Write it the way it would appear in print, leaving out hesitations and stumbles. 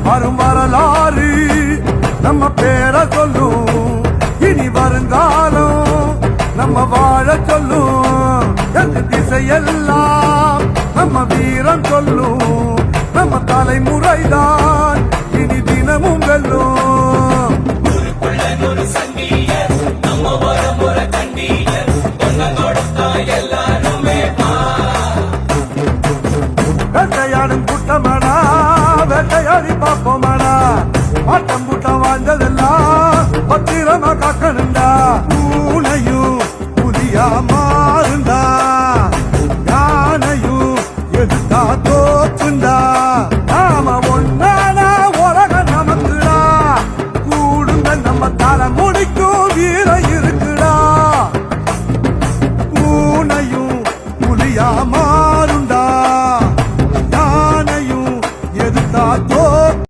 வரும் வரலாறு நம்ம பேரை சொல்லும், இனி வருங்காலம் நம்ம வாழ சொல்லும். எந்த திசையெல்லாம் நம்ம வீரம் சொல்லும், நம்ம தலைமுறைதான் இனி தினமும் வெல்லும். வேட்டையாடும் கூட்டமாடா, வேட்டையாடி பார்ப்போமாடா, ஆட்டம் கூட்டம்